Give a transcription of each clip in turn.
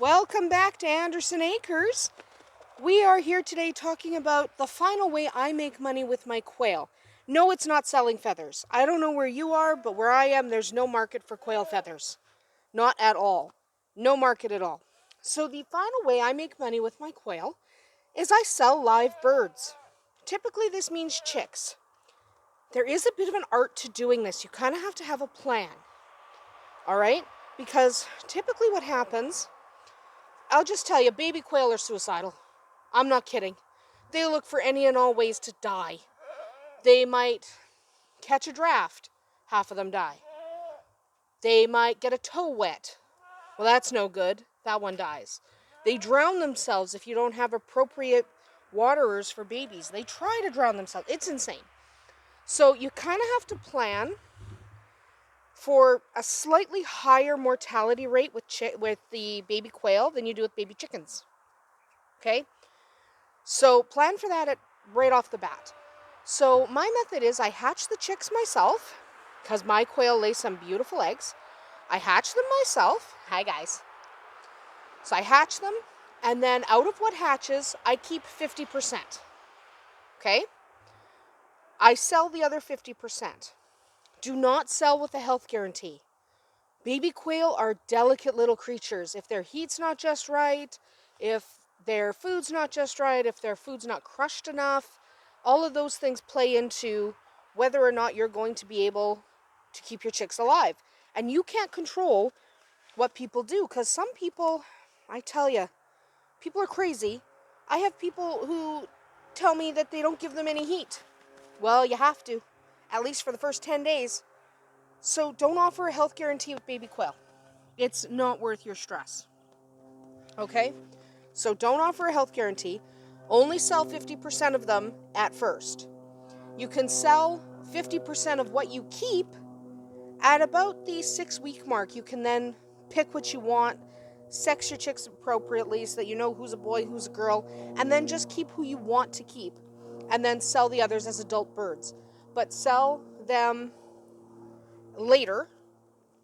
Welcome back to Andersen Acres. We are here today talking about the final way I make money with my quail. No, it's not selling feathers. I don't know where you are, but where I am, there's no market for quail feathers. Not at all. No market at all. So the final way I make money with my quail is I sell live birds. Typically this means chicks. There is a bit of an art to doing this. You kind of have to have a plan. All right? Because typically what happens, I'll just tell you, baby quail are suicidal. I'm not kidding. They look for any and all ways to die. They might catch a draft. Half of them die. They might get a toe wet. Well, that's no good. That one dies. They drown themselves if you don't have appropriate waterers for babies. They try to drown themselves. It's insane. So you kind of have to plan for a slightly higher mortality rate with the baby quail than you do with baby chickens. Okay? So plan for that right off the bat. So my method is I hatch the chicks myself, because my quail lay some beautiful eggs. I hatch them myself. Hi, guys. So I hatch them, and then out of what hatches, I keep 50%. Okay? I sell the other 50%. Do not sell with a health guarantee. Baby quail are delicate little creatures. If their heat's not just right, if their food's not just right, if their food's not crushed enough, all of those things play into whether or not you're going to be able to keep your chicks alive. And you can't control what people do, because some people, I tell you, people are crazy. I have people who tell me that they don't give them any heat. Well, you have to, at least for the first 10 days. So don't offer a health guarantee with baby quail. It's not worth your stress. Okay? So don't offer a health guarantee. Only sell 50% of them at first. You can sell 50% of what you keep at about the 6-week mark. You can then pick what you want, sex your chicks appropriately so that you know who's a boy, who's a girl, and then just keep who you want to keep. And then sell the others as adult birds. But sell them later,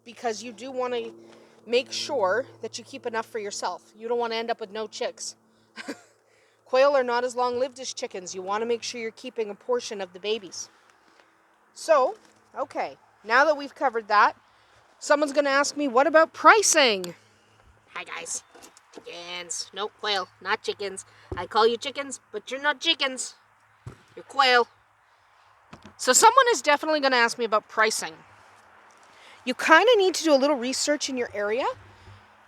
because you do want to make sure that you keep enough for yourself. You don't want to end up with no chicks. Quail are not as long-lived as chickens. You want to make sure you're keeping a portion of the babies. So, okay, now that we've covered that, someone's going to ask me, what about pricing? Hi, guys. Chickens. Nope, quail, not chickens. I call you chickens, but you're not chickens. You're quail. So someone is definitely going to ask me about pricing. You kind of need to do a little research in your area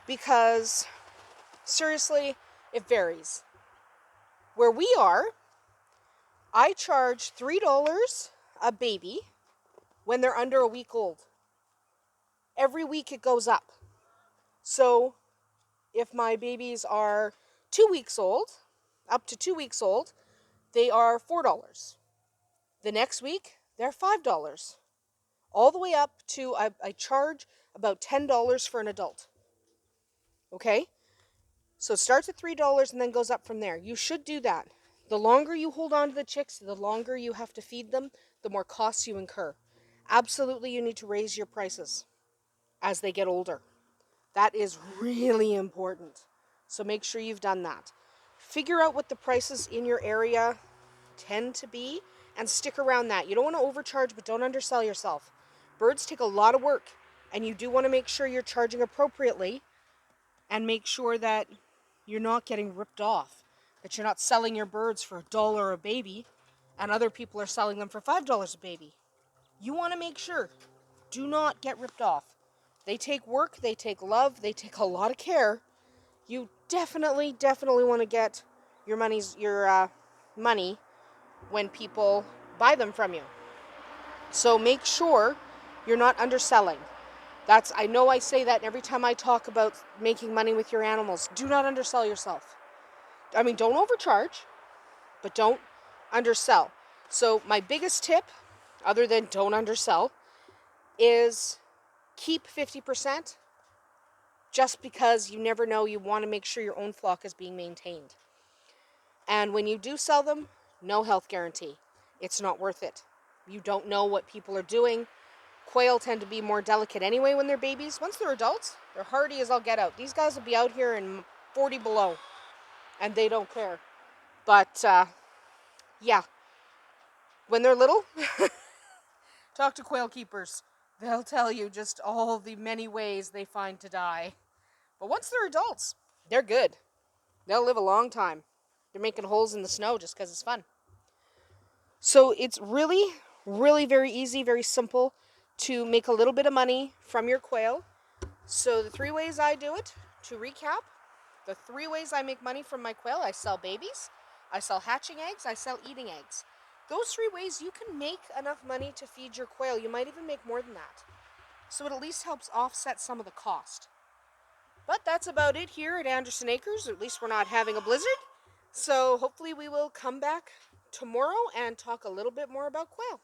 because, seriously, it varies. Where we are, I charge $3 a baby when they're under a week old. Every week it goes up. So if my babies are 2 weeks old, up to 2 weeks old, they are $4. The next week, they're $5. All the way up to, I charge about $10 for an adult. Okay? So it starts at $3 and then goes up from there. You should do that. The longer you hold on to the chicks, the longer you have to feed them, the more costs you incur. Absolutely, you need to raise your prices as they get older. That is really important. So make sure you've done that. Figure out what the prices in your area tend to be and stick around that. You don't want to overcharge, but don't undersell yourself. Birds take a lot of work, and you do want to make sure you're charging appropriately and make sure that you're not getting ripped off, that you're not selling your birds for $1 a baby and other people are selling them for $5 a baby. You want to make sure. Do not get ripped off. They take work, they take love, they take a lot of care. You definitely want to get your money when people buy them from you. So make sure you're not underselling. I know I say that every time I talk about making money with your animals. Do not undersell yourself. I mean, don't overcharge, but don't undersell. So my biggest tip, other than don't undersell, is keep 50%, just because you never know. You want to make sure your own flock is being maintained. And when you do sell them, no health guarantee. It's not worth it. You don't know what people are doing. quail tend to be more delicate anyway when they're babies. Once they're adults, they're hardy as all get out. These guys will be out here in 40 below, and they don't care. But, yeah, when they're little, talk to quail keepers. They'll tell you just all the many ways they find to die. But once they're adults, they're good. They'll live a long time. They're making holes in the snow just because it's fun. So it's really, really very easy, very simple to make a little bit of money from your quail. So the 3 ways I do it, to recap, the 3 ways I make money from my quail: I sell babies, I sell hatching eggs, I sell eating eggs. Those 3 ways you can make enough money to feed your quail. You might even make more than that. So it at least helps offset some of the cost. But that's about it here at Andersen Acres. At least we're not having a blizzard. So hopefully we will come back tomorrow and talk a little bit more about quail.